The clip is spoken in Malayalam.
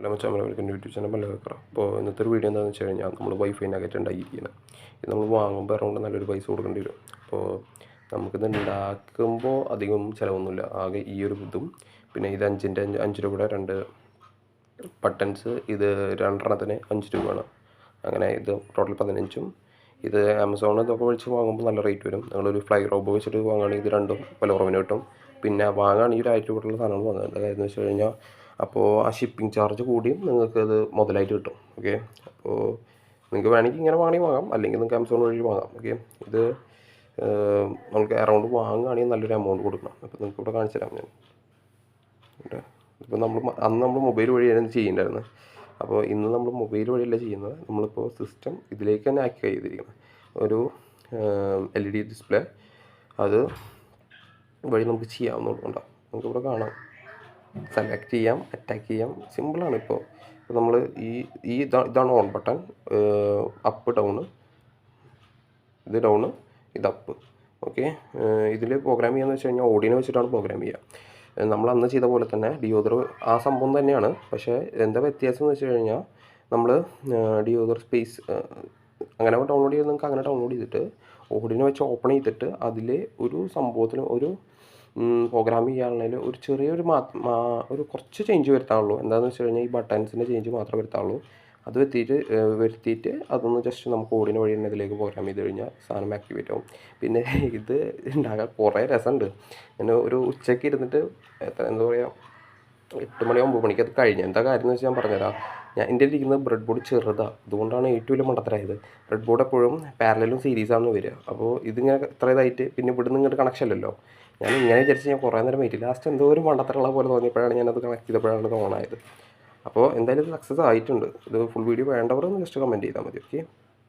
Hello Machan, welcome to YouTube channel മല്ലകക്കറ. അപ്പോൾ ഇന്നത്തെ ഒരു വീഡിയോ എന്താണെന്ന് വെച്ച് കഴിഞ്ഞാൽ നമ്മൾ വൈഫൈ നഗറ്റ് ഉണ്ടാക്കിയിരിക്കുന്നത്. ഇത് നമ്മൾ വാങ്ങുമ്പോൾ അറൗണ്ട് നല്ലൊരു പൈസ കൊടുക്കേണ്ടി വരും. അപ്പോൾ നമുക്കിത് ഉണ്ടാക്കുമ്പോൾ അധികം ചിലവൊന്നുമില്ല. ആകെ ഈ ഒരു ഇതും പിന്നെ ഇത് 5 രൂപയുടെ 2 ബട്ടൺസ്, ഇത് 2 5 രൂപയാണ്. അങ്ങനെ ഇത് ടോട്ടൽ 15. ഇത് ആമസോണിൽ ഇതൊക്കെ വിളിച്ച് വാങ്ങുമ്പോൾ നല്ല റേറ്റ് വരും. നിങ്ങളൊരു ഫ്ലൈ റോബോ വെച്ചിട്ട് വാങ്ങുകയാണെങ്കിൽ ഇത് രണ്ടും പല കുറവിന് കിട്ടും. പിന്നെ വാങ്ങുകയാണെങ്കിൽ 1000 രൂപയുള്ള സാധനങ്ങൾ വാങ്ങുക. എന്താ കാര്യം എന്ന് വെച്ച് കഴിഞ്ഞാൽ അപ്പോൾ ആ ഷിപ്പിംഗ് ചാർജ് കൂടിയും നിങ്ങൾക്കത് മുതലായിട്ട് കിട്ടും. ഓക്കെ, അപ്പോൾ നിങ്ങൾക്ക് വേണമെങ്കിൽ ഇങ്ങനെ വാങ്ങണമെങ്കിൽ വാങ്ങാം, അല്ലെങ്കിൽ നിങ്ങൾക്ക് ആമസോൺ വഴി വാങ്ങാം. ഓക്കെ, ഇത് നമുക്ക് അറൗണ്ട് വാങ്ങുകയാണെങ്കിൽ നല്ലൊരു എമൗണ്ട് കൊടുക്കണം. അപ്പോൾ നിങ്ങൾക്ക് ഇവിടെ കാണിച്ചു തരാം ഞാൻ. ഇപ്പോൾ അന്ന് നമ്മൾ മൊബൈൽ വഴിയാണ് ചെയ്യേണ്ടായിരുന്നത്. അപ്പോൾ ഇന്ന് നമ്മൾ മൊബൈൽ വഴിയല്ല ചെയ്യുന്നത്. നമ്മളിപ്പോൾ സിസ്റ്റം ഇതിലേക്ക് തന്നെ ആക്കി ചെയ്തിരിക്കുന്നത്. ഒരു LED ഡിസ്പ്ലേ അത് വഴി നമുക്ക് ചെയ്യാവുന്നതുകൊണ്ടാണ്. നമുക്കിവിടെ കാണാം, സെലക്ട് ചെയ്യാം, അറ്റാക്ക് ചെയ്യാം. സിമ്പിളാണ്. ഇപ്പോൾ നമ്മൾ ഇതാണ് ഓൺ ബട്ടൺ, അപ്പ് ഡൗണ്, ഇത് ഡൗണ്, ഇത് അപ്പ്. ഓക്കെ, ഇതിൽ പ്രോഗ്രാം ചെയ്യാന്ന് വെച്ച് കഴിഞ്ഞാൽ ഓഡിയോ വെച്ചിട്ടാണ് പ്രോഗ്രാം ചെയ്യുക. നമ്മൾ അന്ന് ചെയ്ത പോലെ തന്നെ ഡിയോദർ ആ സംഭവം തന്നെയാണ്. പക്ഷേ എന്താ വ്യത്യാസം എന്ന് വെച്ച് കഴിഞ്ഞാൽ നമ്മൾ ഡിയോദർ സ്പേസ് അങ്ങനെ ഡൗൺലോഡ് ചെയ്ത് നിങ്ങൾക്ക് അങ്ങനെ ഡൗൺലോഡ് ചെയ്തിട്ട് ഓഡിയോ വെച്ച് ഓപ്പൺ ചെയ്തിട്ട് അതിൽ ഒരു സംഭവത്തിന് ഒരു പ്രോഗ്രാം ചെയ്യാനുള്ള ഒരു ചെറിയൊരു ഒരു കുറച്ച് ചേഞ്ച് വരുത്താനുള്ളൂ. എന്താണെന്ന് വെച്ച് കഴിഞ്ഞാൽ ഈ ബട്ടൺസിൻ്റെ ചേഞ്ച് മാത്രമേ വരുത്താനുള്ളൂ. അത് വരുത്തിയിട്ട് അതൊന്ന് ജസ്റ്റ് നമുക്ക് ഓഡിയോ വഴി തന്നെ ഇതിലേക്ക് പ്രോഗ്രാം ചെയ്ത് കഴിഞ്ഞാൽ സാധനം ആക്ടിവേറ്റ് ആവും. പിന്നെ ഇത് ഉണ്ടാകാൻ കുറേ രസമുണ്ട്. ഞാൻ ഒരു ഉച്ചയ്ക്ക് ഇരുന്നിട്ട് എന്താ പറയുക 8 മണി 9 മണിക്ക് അത് കഴിഞ്ഞു. എന്താ കാര്യം എന്ന് വെച്ചാൽ ഞാൻ പറഞ്ഞുതരാം. എൻ്റെ ഇരിക്കുന്നത് ബ്രെഡ് ബോർഡ് ചെറുതാണ്, അതുകൊണ്ടാണ് ഏറ്റവും വലിയ മണ്ടത്തരായത്. ബ്രെഡ് ബോർഡ് എപ്പോഴും പാരലലും സീരീസാണ് വരിക. അപ്പോൾ ഇതിങ്ങനെ ഇത്ര ഇതായിട്ട് പിന്നെ ഇവിടുന്ന് ഇങ്ങോട്ട് കണക്ഷൻ അല്ലല്ലോ. ഞാൻ ഇങ്ങനെ വിചാരിച്ച് ഞാൻ കുറേ നേരം വെയിറ്റ്. ലാസ്റ്റ് എന്തോ ഒരു മണ്ടത്തരമുള്ള പോലെ തോന്നിയപ്പോഴാണ് ഞാനത് കണക്ട് ചെയ്തപ്പോഴാണ് ഇത് ഓണായത്. അപ്പോൾ എന്തായാലും ഇത് സക്സസ് ആയിട്ടുണ്ട്. ഇത് ഫുൾ വീഡിയോ വേണ്ടവർ ഒന്ന് ജസ്റ്റ് കമൻറ്റ് ചെയ്താൽ മതി. ഓക്കെ.